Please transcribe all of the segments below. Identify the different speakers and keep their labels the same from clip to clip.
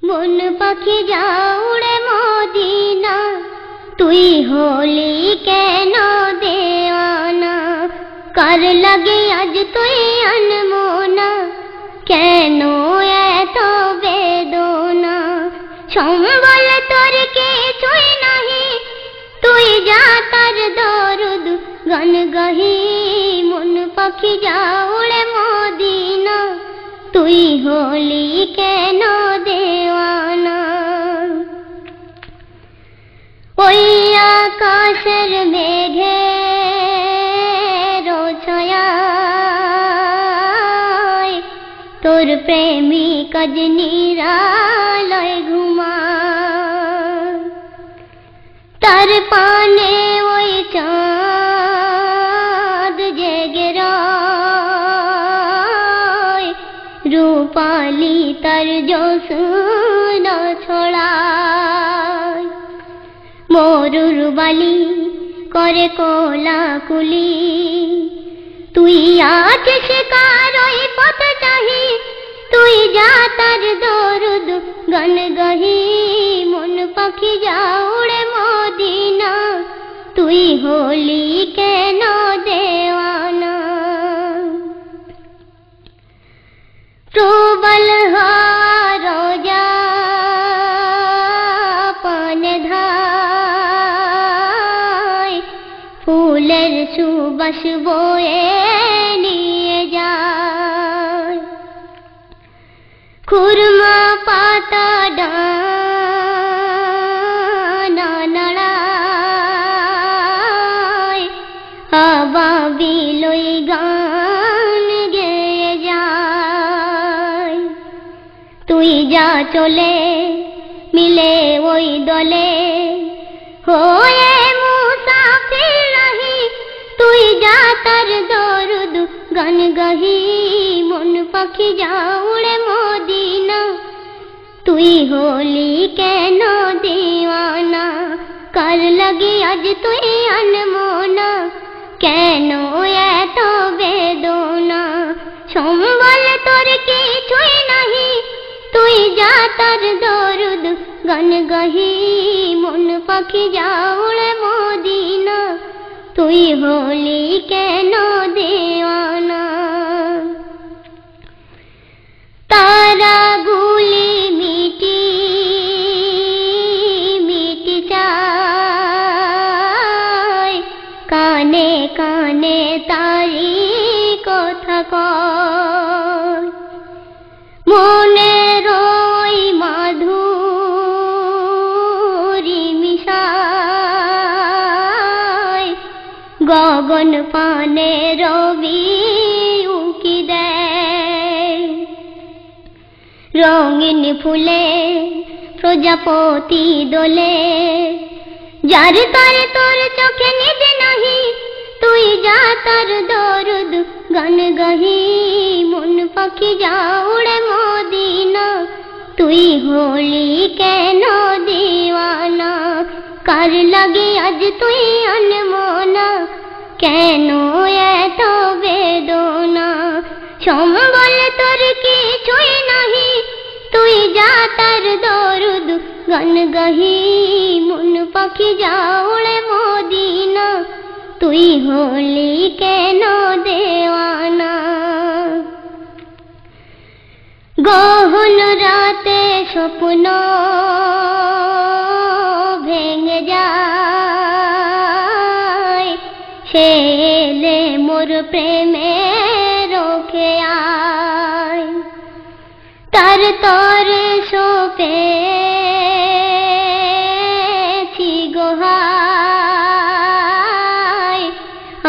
Speaker 1: মন পাখি যাও উড়ে মদিনা, তুই হলি কেন দেওয়ানা? কার লাগে আজ তুই আনমনা, কেন এত বেদনা? সম্বল তোর কিছুই নাহি, তুই যা তার দরুদ গান গাহি। মন পাখি যাও উড়ে মদিনা, তুই হলি কেন দেওয়ানা? ওই আকাশের মেঘের ছায়ায় তোর প্রেমিক আজ নিরালয় ঘুমায়। তার পানে ওই চাঁদ জেগে রয়, রূপালি তার জোছনা ছড়ায়। মরুর বালি করে কোলাকুলি, তুই আছিস কার ওই পথ চাহি, তুই যা তার দরুদ গান গাহি। মন পাখি যাও উড়ে মদিনা, তুই হলি কেন দেওয়ানা? প্রবল রোজা পানে ধায়, ফুলের সুবাস বয়ে নিয়ে যায়। খুরমা পাতা ডানা নাড়ায়, আবাবিল ওই গান গেয়ে যায়। তুই যা চলে মিলে ওই দলে, হয়ে মুসাফির রহি, তুই যা তার দরুদ গান গাহি। মন পাখি যাও উড়ে মদিনা, তুই হলি কেন দেওয়ানা? কার লাগে আজ তুই আনমনা, কেন এত বেদনা? সম্বল তোর কিছুই নাহি, তুই যা তার দরুদ গান গাহি। মন পাখি যাও উড়ে মদিনা, তুই হলি কেন দেওয়ানা? তারা গুলি মিটি মিটি চায়, কানে কানে তারি কথা কয়। মনের ওই মাধুরী মিশায়, গগন পানে রবি উকি দেয়। রঙিন ফুলে প্রজাপতি দোলে, যার তার তোর চোখে নিজ নাহি, তুই যা তার দরুদ গান গাহি। মন পাখি যাও উড়ে মদিনা, তুই হলি কেন দেওয়ানা? কার লাগে আজ তুই আনমনা, কেন এত বেদনা? সম্বল তোর কিছুই নাহি, তুই যা তার দরুদ গান গাহি। মন পাখি যাও উড়ে মদিনা, তুই হলি কেন দেওয়ানা? গহন রাতে স্বপ্ন ভেঙে যায়, সে এলে মোর প্রেমে রোখে আয়। তার তরে সোপে গোহায়,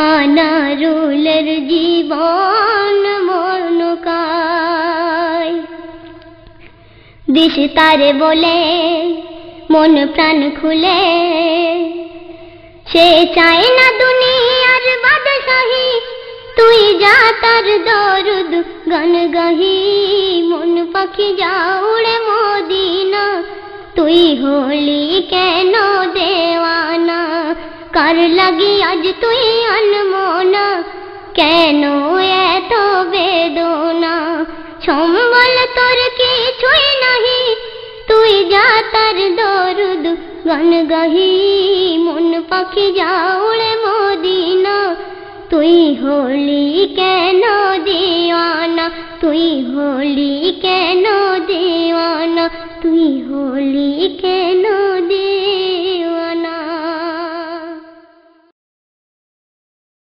Speaker 1: আনারুলের জীবন মনকায়। দিশ তারে বলে মন প্রাণ খুলে, সে চায় না দুনিয়ার বাদশাহী, তুই যা তার দরুদ গান গাহি। মন পাখি যাও উড়ে মদিনা, তুই হলি কেন দেওয়ানা? কার লাগি আজ তুই আনমনা, কেন এত বেদনা? সম্বল তোর কিছুই নাহি, যা তার দরুদ গান গাহি মন পাখি যা উড়ে মদিনা তুই হলি কেন দিওয়ানা তুই হলি কেন দিওয়ানা তুই হলি